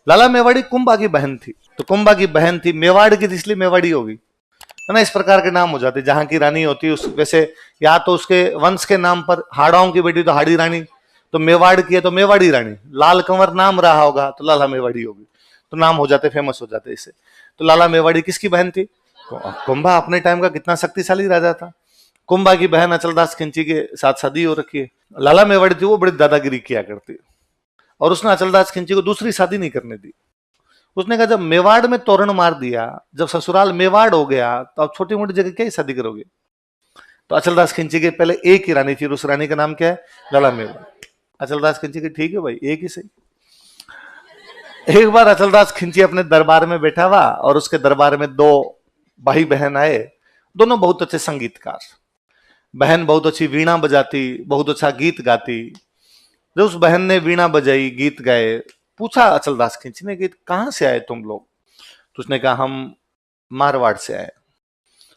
लाला मेवाड़ी कुंभा की बहन थी, तो कुंभा की बहन थी, मेवाड़ की थी इसलिए मेवाड़ी होगी, है ना। इस प्रकार के नाम हो जाते। जहां की रानी होती है उस वैसे, या तो उसके वंश के नाम पर, हाड़ाओं की बेटी तो हाड़ी रानी, तो मेवाड़ की है तो मेवाड़ी रानी। लाल कंवर नाम रहा होगा तो लाला मेवाड़ी होगी, तो नाम हो जाते, फेमस हो जाते इससे। तो लाला मेवाड़ी किसकी बहन थी? कुंभा अपने टाइम का कितना शक्तिशाली राजा था। कुंभा की बहन अचलदास खिंची के साथ शादी हो रखी है। लाला मेवाड़ी थी वो बड़ी दादागिरी किया करती, और उसने अचलदास खिंची को दूसरी शादी नहीं करने दी। उसने कहा जब मेवाड़ में तोरण मार दिया, जब ससुराल मेवाड़ हो गया, तो अब छोटी मोटी जगह क्या ही शादी करोगे। तो अचलदास खिंची के पहले एक ही रानी थी, उस रानी का नाम क्या है? लाला मेवाड़। अचलदास खिंची की ठीक है भाई, एक ही सही। एक बार अचलदास खिंची अपने दरबार में बैठा हुआ, और उसके दरबार में दो भाई बहन आए, दोनों बहुत अच्छे संगीतकार। बहन बहुत अच्छी वीणा बजाती, बहुत अच्छा गीत गाती। जब उस बहन ने वीणा बजाई, गीत गाए, पूछा अचलदास खिंची ने कि कहां से आए तुम लोग? तो उसने कहा हम मारवाड़ से आए।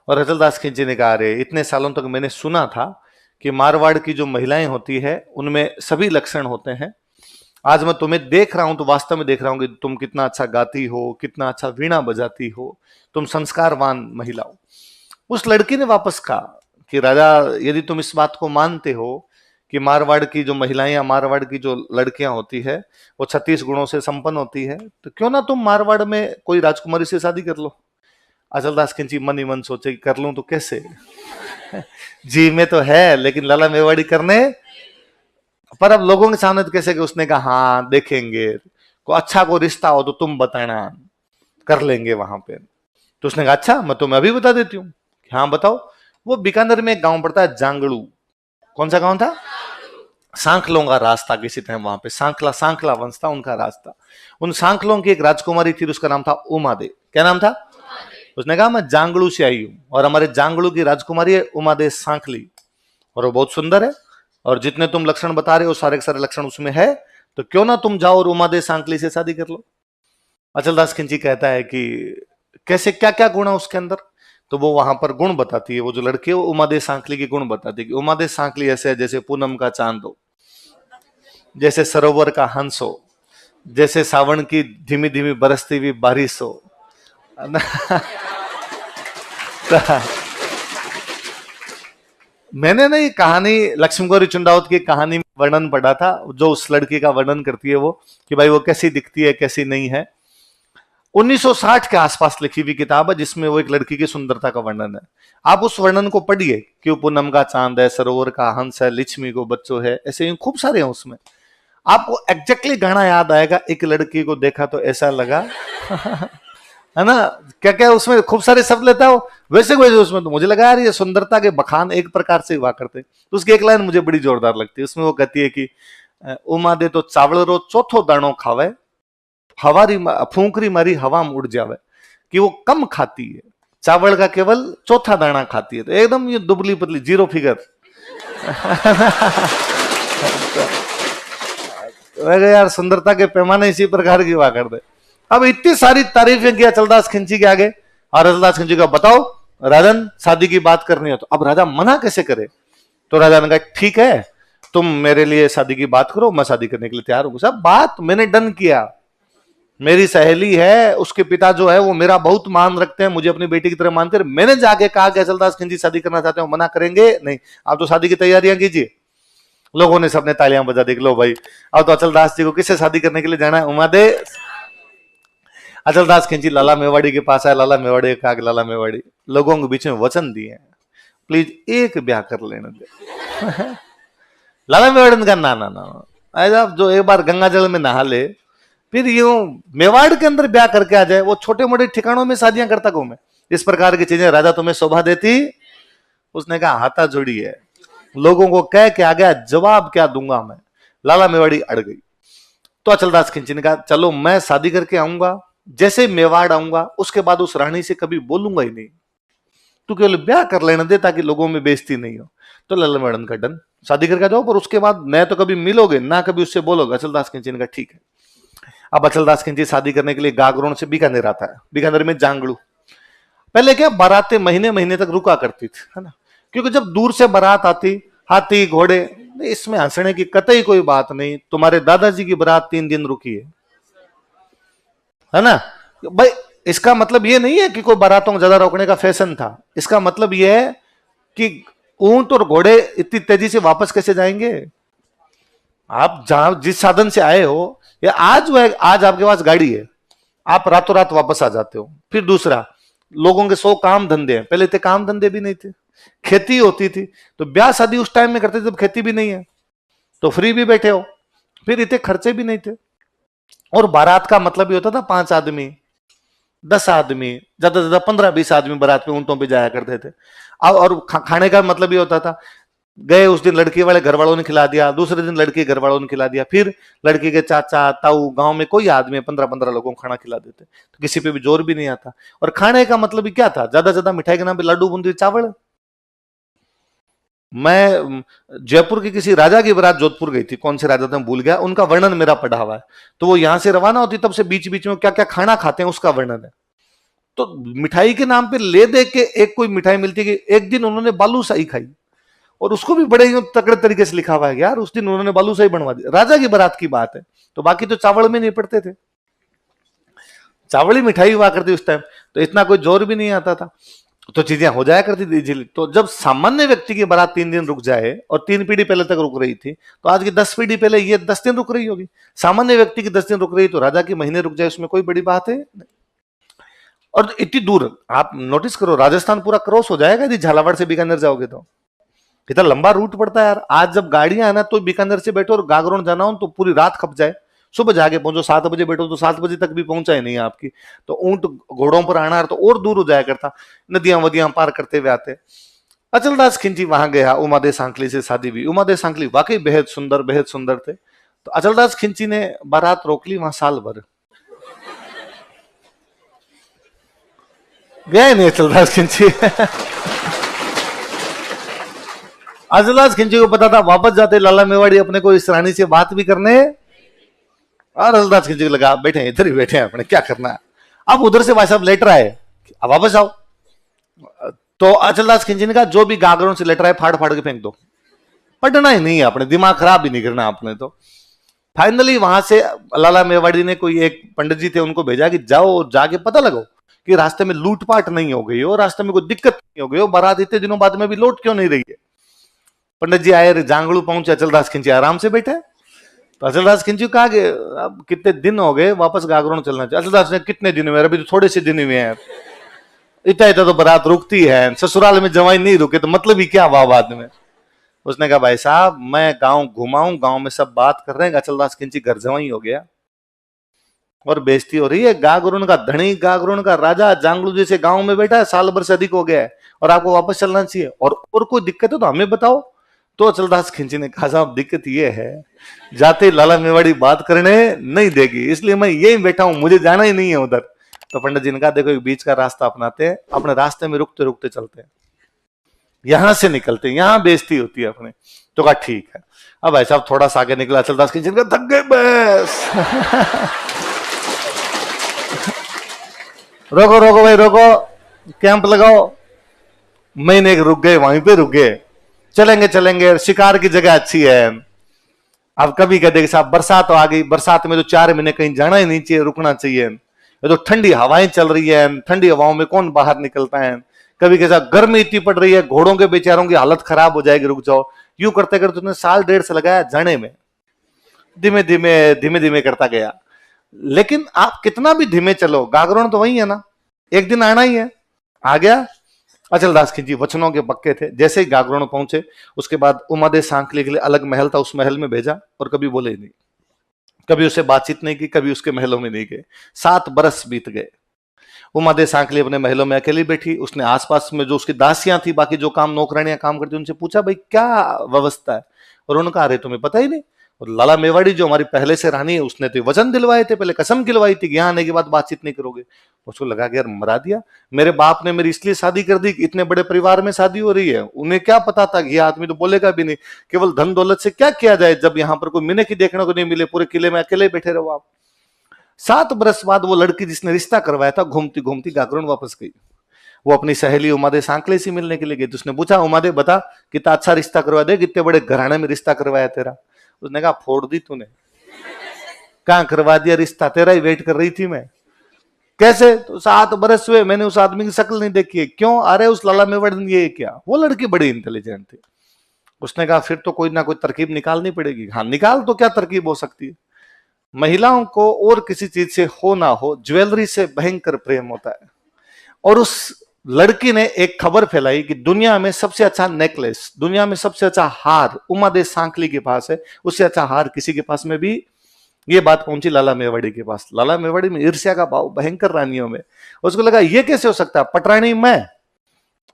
और अचलदास खिंची ने कहा अरे इतने सालों तक मैंने सुना था कि मारवाड़ की जो महिलाएं होती है उनमें सभी लक्षण होते हैं। आज मैं तुम्हें देख रहा हूं तो वास्तव में देख रहा हूं कि तुम कितना अच्छा गाती हो, कितना अच्छा वीणा बजाती हो, तुम संस्कारवान महिला हो। उस लड़की ने वापस कहा कि राजा, यदि तुम इस बात को मानते हो कि मारवाड़ की जो महिलाएं या मारवाड़ की जो लड़कियां होती है वो 36 गुणों से संपन्न होती है, तो क्यों ना तुम मारवाड़ में कोई राजकुमारी से शादी कर लो। अचलदास खिंची मन ही मन सोचे कि कर लूं तो कैसे जी में तो है, लेकिन लाला मेवाड़ी करने पर अब लोगों के सामने तो कैसे कि उसने कहा हाँ देखेंगे, को अच्छा को रिश्ता हो तो तुम बताना, कर लेंगे वहां पे। तो उसने कहा अच्छा मैं तुम्हें अभी बता देती हूँ। हाँ बताओ। वो बीकानेर में एक गांव पड़ता है जांगड़ू। कौन सा गांव था? सांखलों का रास्ता किसी टाइम वहां पे, सांखला सांखला वंश था उनका रास्ता। उन सांखलों की एक राजकुमारी थी, उसका नाम था उमा दे। क्या नाम था? उसने कहा मैं जांगड़ू से आई हूं, और हमारे जांगड़ू की राजकुमारी है उमा दे सांखली, और वो बहुत सुंदर है, और जितने तुम लक्षण बता रहे हो सारे के सारे लक्षण उसमें है, तो क्यों ना तुम जाओ और उमा दे सांखली से शादी कर लो। अचलदास खिंची कहता है कि कैसे, क्या क्या गुण है उसके अंदर? तो वो वहां पर गुण बताती है, वो जो लड़की है वो उमा दे सांखली के गुण बताती है कि उमा दे सांखली ऐसे है जैसे पूनम का चांद हो, जैसे सरोवर का हंस हो, जैसे सावन की धीमी धीमी बरसती हुई बारिश हो। मैंने ना ये कहानी लक्ष्मी गौरी चुंडावत की कहानी में वर्णन पढ़ा था, जो उस लड़की का वर्णन करती है वो, कि भाई वो कैसी दिखती है कैसी नहीं है। 1960 के आसपास लिखी हुई किताब है जिसमें वो एक लड़की की सुंदरता का वर्णन है। आप उस वर्णन को पढ़िए कि वो पूनम का चांद है, सरोवर का हंस है, लिच्छमी को बच्चों है, ऐसे ही खूब सारे हैं उसमें। आपको एग्जैक्टली गाना याद आएगा, एक लड़की को देखा तो ऐसा लगा है ना, क्या क्या उसमें खूब सारे शब्द लेता है वो, वैसे वैसे उसमें तो मुझे लगा यार ये सुंदरता के बखान एक प्रकार से हुआ करते। तो उसकी एक लाइन मुझे बड़ी जोरदार लगती है, उसमें वो कहती है कि उमा दे तो चावल रो चौथो दाणो खावे, हवारी फूंकरी मारी हवा में उड़ जावे, कि वो कम खाती है, चावल का केवल चौथा दाना खाती है, तो एकदम ये दुबली पतली जीरो फिगर। यार सुंदरता के पैमाने इसी प्रकार की हुआ कर दे। अब इतनी सारी तारीफें किया अचलदास खिंची के आगे, और अचलदास खिंची का बताओ राजन शादी की बात करनी हो तो। अब राजा मना कैसे करे? तो राजा ने कहा ठीक है तुम मेरे लिए शादी की बात करो, मैं शादी करने के लिए तैयार हूं। सब बात मैंने डन किया, मेरी सहेली है, उसके पिता जो है वो मेरा बहुत मान रखते हैं, मुझे अपनी बेटी की तरह मानते हैं। मैंने जाके कहा कि अचलदास खिंची शादी करना चाहते हो, मना करेंगे नहीं, आप तो शादी की तैयारियां कीजिए। लोगों ने सबने तालियां बजा दी, लो भाई अब तो अचलदास जी को किससे शादी करने के लिए जाना है? उमा दे। अचलदास खिंची लाला मेवाड़ी के पास आया, लाला मेवाड़ी कहा कि लाला मेवाड़ी लोगों के बीच में वचन दिए हैं, प्लीज एक ब्याह कर लेने दे। लाला मेवाड़ी ने कहा ना ना ना, ऐसा जो एक बार गंगा जल में नहा ले फिर यूं मेवाड़ के अंदर ब्याह करके आ जाए, वो छोटे मोटे ठिकानों में शादियां करता घूमे, इस प्रकार की चीजें राजा तुम्हें शोभा देती? उसने कहा हाथा जोड़ी है, लोगों को कह के आ गया, जवाब क्या दूंगा मैं। लाला मेवाड़ी अड़ गई। तो अचलदास खिंची ने कहा चलो मैं शादी करके आऊंगा, जैसे मेवाड़ आऊंगा उसके बाद उस रानी से कभी बोलूंगा ही नहीं, तू केवल ब्याह कर लेने दे ताकि लोगों में बेइज्जती नहीं हो। तो लाला मेवाड़ का डन, शादी करके जाओ, पर उसके बाद न तो कभी मिलोगे ना कभी उससे बोलोगे। अचलदास खिंची ने कहा ठीक है। अब अचलदास खिंची शादी करने के लिए गागरोन से बीकानेर आता है, बीकानेर में जांगड़ू। पहले क्या बारातें महीने महीने तक रुका करती थी, है ना, क्योंकि जब दूर से बारात आती, हाथी घोड़े, इसमें हंसने की कतई कोई बात नहीं। तुम्हारे दादाजी की बारात 3 दिन रुकी है, है ना भाई। इसका मतलब ये नहीं है कि कोई बारातों को ज्यादा रोकने का फैशन था, इसका मतलब ये है कि ऊंट और घोड़े इतनी तेजी से वापस कैसे जाएंगे। आप जहां जिस साधन से आए हो, या आज वो आज आपके पास गाड़ी है, आप रातों रात वापस आ जाते हो। फिर दूसरा, लोगों के 100 काम धंधे हैं, पहले इतने काम धंधे भी नहीं थे, खेती होती थी तो ब्याह शादी उस टाइम में करते थे जब खेती भी नहीं है, तो फ्री भी बैठे हो, फिर इतने खर्चे भी नहीं थे। और बारात का मतलब ये होता था 5 आदमी 10 आदमी, ज्यादा से ज्यादा 15-20 आदमी बारात में ऊंटों पे जाया करते थे। अब और खाने का मतलब ये होता था, गए उस दिन लड़की वाले घर वालों ने खिला दिया, दूसरे दिन लड़की घर वालों ने खिला दिया, फिर लड़की के चाचा ताऊ गांव में कोई आदमी 15-15 लोगों को खाना खिला देते, तो किसी पे भी जोर भी नहीं आता। और खाने का मतलब भी क्या था, ज्यादा से ज्यादा मिठाई के नाम पे लड्डू बूंदी चावल। मैं जयपुर की किसी राजा की बारात जोधपुर गई थी, कौन से राजा थे मैं भूल गया, उनका वर्णन मेरा पढ़ा हुआ है। तो वो यहां से रवाना होती तब से बीच बीच में क्या क्या खाना खाते हैं उसका वर्णन है। तो मिठाई के नाम पे ले दे के एक कोई मिठाई मिलती है कि एक दिन उन्होंने बालूशाही खाई, और उसको भी बड़े ही तगड़े तरीके से लिखा हुआ है यार उस दिन उन्होंने बालूशाही बनवा दी, राजा की बारात की बात है। तो बाकी तो चावल में नहीं पड़ते थे, चावल ही मिठाई हुआ करती उस टाइम, तो इतना कोई जोर भी नहीं आता था, तो चीजें हो जाया करती थी इजीली। तो जब सामान्य व्यक्ति की बारात 3 दिन रुक जाए, और 3 पीढ़ी पहले तक रुक रही थी, तो आज की 10 पीढ़ी पहले ये 10 दिन रुक रही होगी। सामान्य व्यक्ति की 10 दिन रुक रही, तो राजा की महीने रुक जाए, उसमें कोई बड़ी बात है। और इतनी दूर आप नोटिस करो, राजस्थान पूरा क्रॉस हो जाएगा यदि झालावाड़ से बीकानेर जाओगे तो। इतना लंबा रूट पड़ता है यार। आज जब गाड़ियां है ना, तो बीकानेर से बैठो और गागरोन जाना हो तो पूरी रात खप जाए, सुबह जाके पहुंचो, 7 बजे बैठो तो 7 बजे तक भी पहुंचा ही नहीं है आपकी। तो ऊंट घोड़ों पर आना तो और दूर हो जाया करता, नदियां वदियां पार करते हुए आते। अचलदास खिंची वहां गया, उमादे सांकली से शादी हुई। उमादे सांकली वाकई बेहद सुंदर थे। तो अचलदास खिंची ने बारात रोक ली वहां साल भर, गया ही नहीं अचलदास खिंची। अचलदास खिंची को पता था वापस जाते लाला मेवाड़ी अपने को इस रानी से बात भी करने, और अचलदास खिंची को लगा बैठे इधर ही बैठे हैं अपने, क्या करना है। अब उधर से भाई साहब लेटर आए, अब वापस आओ। तो अचलदास खिंची ने कहा जो भी गागरों से लेटर आए फाड़ फाड़ के फेंक दो, पढ़ना ही नहीं है अपने, दिमाग खराब भी नहीं करना आपने। तो फाइनली वहां से लाला मेवाड़ी ने कोई एक पंडित जी थे उनको भेजा कि जाओ जाके पता लगो कि रास्ते में लूटपाट नहीं हो गई हो, रास्ते में कोई दिक्कत नहीं हो गई हो, बारात इतने दिनों बाद में भी लौट क्यों नहीं रही है। पंडित जी आए, जांगड़ू पहुंचे, अचलदास खिंची आराम से बैठे। तो अचलदास खिंची कहा कि अब कितने दिन हो गए, वापस गागरों चलना चाहिए। अचलदास ने कितने दिन हुए, अभी तो थोड़े से दिन हुए हैं, इतना इतना तो बारात रुकती है, ससुराल में जवाई नहीं रुके तो मतलब ही क्या हुआ बाद में। उसने कहा भाई साहब मैं गांव घुमाऊं, गांव में सब बात कर रहे हैं अचलदास खिंची घर जवाई हो गया, और बेइज्जती हो रही है। गागरोन का धनी, गागरोन का राजा जांगलू जैसे गांव में बैठा है, साल भर से अधिक हो गया है, और आपको वापस चलना चाहिए, और कोई दिक्कत है तो हमें बताओ। तो अचलदास खिंची ने कहा साहब दिक्कत ये है, जाते लाला मेवाड़ी बात करने नहीं देगी, इसलिए मैं यही बैठा हूं, मुझे जाना ही नहीं है उधर। तो पंडित जी ने कहा देखो एक बीच का रास्ता अपनाते हैं, अपने रास्ते में रुकते रुकते चलते हैं, यहां से निकलते हैं, यहां बेइज्जती होती है अपने। तो कहा ठीक है। अब भाई साहब थोड़ा सा आगे निकला, अचलदास खिंची ने कहा थक गए बस। रोको रोको भाई रोको, कैंप लगाओ। महीने रुक गए, वहीं पे रुक गए, चलेंगे चलेंगे, शिकार की जगह अच्छी है। अब कभी कहते साहब बरसात आ गई, बरसात में तो 4 महीने कहीं जाना ही नहीं चाहिए, रुकना चाहिए। ये तो ठंडी हवाएं चल रही है, ठंडी हवाओं में कौन बाहर निकलता है। कभी कैसा गर्मी इतनी पड़ रही है, घोड़ों के बेचारों की हालत खराब हो जाएगी, रुक जाओ। यूं करते करते उसने 1.5 साल लगाया जाने में, धीमे धीमे धीमे करता गया। लेकिन आप कितना भी धीमे चलो, गागरोन तो वही है ना, एक दिन आना ही है। आ गया। अचलदास खिंची वचनों के पक्के थे, जैसे ही गागरोन पहुंचे उसके बाद उमादे सांकली के लिए अलग महल था, उस महल में भेजा, और कभी बोले नहीं, कभी उससे बातचीत नहीं की, कभी उसके महलों में नहीं गए। 7 बरस बीत गए। उमादे सांकली अपने महलों में अकेली बैठी, उसने आसपास में जो उसकी दासियां थी, बाकी जो काम नौकरानियां काम करती, उनसे पूछा भाई क्या व्यवस्था है, और उन्होंने कहा अरे तुम्हें पता ही नहीं। और लाला मेवाड़ी जो हमारी पहले से रानी है, उसने तो वचन दिलवाए थे, पहले कसम दिलवाई थी कि यहाँ आने के बाद बातचीत नहीं करोगे। उसको लगा कि यार मरा दिया, मेरे बाप ने मेरी इसलिए शादी कर दी कि इतने बड़े परिवार में शादी हो रही है, उन्हें क्या पता था कि यह आदमी तो बोलेगा भी नहीं, केवल धन दौलत से क्या किया जाए जब यहाँ पर कोई मिने की देखने को नहीं मिले, पूरे किले में अकेले बैठे रहो आप। 7 बरस बाद वो लड़की जिसने रिश्ता करवाया था घूमती घूमती गागरोन वापस गई। वो अपनी सहेली उमादे सांकले से मिलने के लिए गई। तो उसने पूछा उमादे बता कितना अच्छा रिश्ता करवा दे, कितने बड़े घराने में रिश्ता करवाया तेरा। उसने कहा फोड़ दी तूने, कहां करवा दिया रिश्ता, तेरा ही वेट कर रही थी मैं। कैसे? तो 7 बरस हुए मैंने उस आदमी की शक्ल नहीं देखी है। क्यों? अरे उस लाला मेवाड़ ने ये क्या। वो लड़की बड़ी इंटेलिजेंट थी। उसने कहा फिर तो कोई ना कोई तरकीब निकालनी पड़ेगी। हाँ निकाल, तो क्या तरकीब हो सकती है? महिलाओं को और किसी चीज से हो ना हो, ज्वेलरी से भयंकर प्रेम होता है। और उस लड़की ने एक खबर फैलाई कि दुनिया में सबसे अच्छा नेकलेस, दुनिया में सबसे अच्छा हार उमा दे सांकली के पास है, उससे अच्छा हार किसी के पास में भी। ये बात पहुंची लाला मेवाड़ी के पास। लाला मेवाड़ी में ईर्ष्या का भाव भयंकर रानियों में। उसको लगा ये कैसे हो सकता है, पटरानी मैं,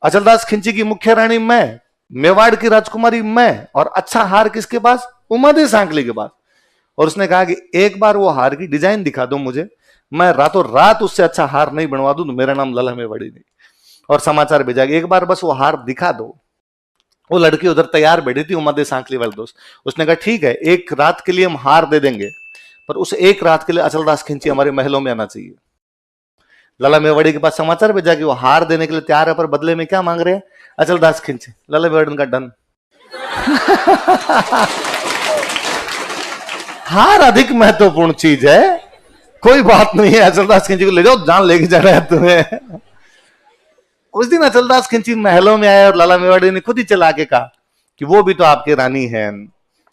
अचलदास खिंची की मुख्य रानी मैं, मेवाड़ की राजकुमारी मैं, और अच्छा हार किसके पास? उमा दे सांकली के पास। और उसने कहा कि एक बार वो हार की डिजाइन दिखा दो मुझे, मैं रातों रात उससे अच्छा हार नहीं बनवा दूं तो मेरा नाम लाला मेवाड़ी नहीं। और समाचार भेजा कि एक बार बस वो हार दिखा दो। वो लड़की उधर तैयार बैठी थी, उमा दे सांकली वाले दोस्त। उसने कहा ठीक है, एक रात के लिए हम हार दे देंगे, पर उस एक रात के लिए अचलदास खिंची हमारे महलों में आना चाहिए। लाला मेवाड़ी के पास समाचार भेजा कि वो हार देने के लिए तैयार है, पर बदले में क्या मांग रहे हैं? अचलदास खिंची। लाला मेवाड़ी का डन। हार अधिक महत्वपूर्ण चीज है, कोई बात नहीं है, अचलदास खिंची को ले जाओ, जान लेके जाना है तुम्हें। उस दिन अचलदास खिंची महलों में आया और लाला मेवाड़ी ने खुद ही चला के कहा कि वो भी तो आपकी रानी है,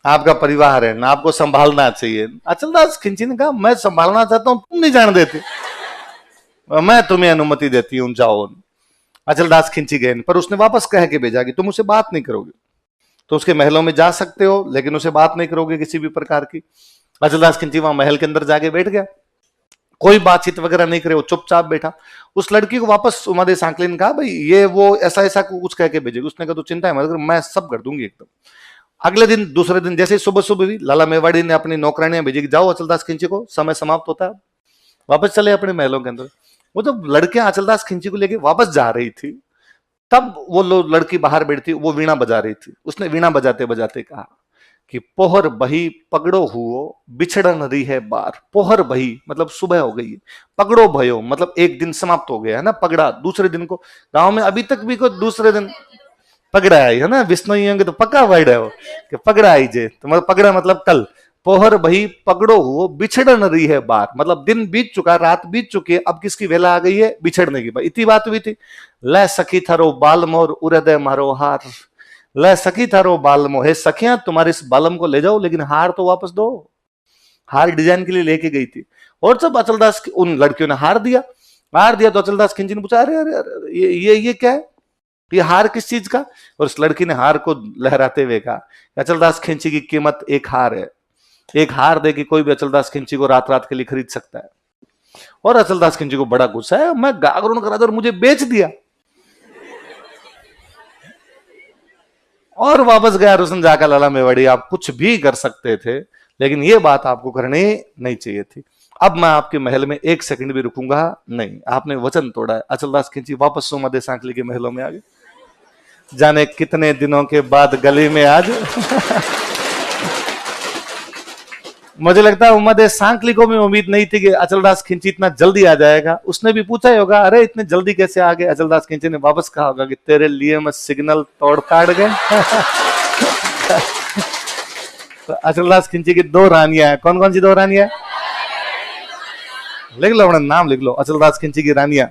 आपका परिवार है ना, आपको संभालना चाहिए। अचलदास खिंची ने कहा मैं संभालना चाहता हूं, तुम नहीं जान देते, मैं तुम्हें अनुमति देती हूं, जाओ। अचलदास खिंची गए, पर उसने वापस कह के भेजा कि तुम उसे बात नहीं करोगे, तो उसके महलों में जा सकते हो लेकिन उसे बात नहीं करोगे किसी भी प्रकार की। अचलदास खिंची वहां महल के अंदर जाके बैठ गया, कोई बातचीत वगैरह नहीं करे, वो चुपचाप बैठा। उस लड़की को वापस उमा दे सांकली ने कहा भाई ये वो ऐसा ऐसा कुछ कह के भेजेगी। उसने कहा तो चिंता है मत, मैं सब कर दूंगी एकदम। अगले दिन दूसरे दिन जैसे सुबह सुबह भी लाला मेवाड़ी ने अपनी नौकरानियां भेजी कि जाओ अचलदास खिंची को, समय समाप्त होता है, वापस चले अपने महलों के अंदर। वो जब लड़कियां अचलदास खिंची को लेके वापस जा रही थी, तब वो लड़की बाहर बैठी, वो वीणा बजा रही थी। उसने वीणा बजाते बजाते कहा कि पोहर बही पगड़ो हुओ बिछड़न रही है बार। पोहर बही मतलब सुबह हो गई है, पगड़ो भयो मतलब एक दिन समाप्त हो गया है ना, पगड़ा दूसरे दिन को। गांव में अभी तक भी कोई दूसरे दिन पगड़ा आई है ना, विष्णु होंगे तो पक्का वर्ड है वो कि पगड़ा आई जे, तो मतलब पगड़ा मतलब कल। पोहर बही पगड़ो हुओ बिछड़न रही है बार, मतलब दिन बीत चुका, रात बीत चुकी है, अब किसकी वेला आ गई है? बिछड़ने की। इतनी बात हुई थी। लै सखी थारो बाल मोर उरदय मारो हार, लै सखी थारो बाल मोह, हे सखियां तुम्हारे इस बालम को ले जाओ लेकिन हार तो वापस दो। हार डिजाइन के लिए लेके गई थी। और जब अचलदास उन लड़कियों ने हार दिया, तो अचलदास खिंची ने पूछा अरे अरे अरे ये क्या है, ये हार किस चीज का? और उस लड़की ने हार को लहराते हुए कहा अचलदास खिंची की कीमत एक हार है, एक हार दे कि कोई भी अचलदास खिंची को रात रात के लिए खरीद सकता है। और अचलदास खिंची को बड़ा गुस्सा है, मैं गागरुण करा था और मुझे बेच दिया। और वापस गया रोशन जाकर, लाला मेवाड़ी आप कुछ भी कर सकते थे लेकिन ये बात आपको करनी नहीं चाहिए थी। अब मैं आपके महल में एक सेकंड भी रुकूंगा नहीं, आपने वचन तोड़ा है। अचलदास खिंची वापस उमा दे सांकली के महलों में आ गए, जाने कितने दिनों के बाद गली में आज। मुझे लगता है उमा दे सांकली को भी उम्मीद नहीं थी कि अचलदास खिंची इतना जल्दी आ जाएगा। उसने भी पूछा ही होगा अरे इतने जल्दी कैसे आ गए। अचलदास खिंची ने वापस कहा होगा कि तेरे लिए मैं सिग्नल तोड़ ताड़ गए। तो अचलदास खिंची की 2 रानियां हैं। कौन कौन सी 2 रानियां? लिख लो अपना नाम लिख लो, अचलदास खिंची की रानियां।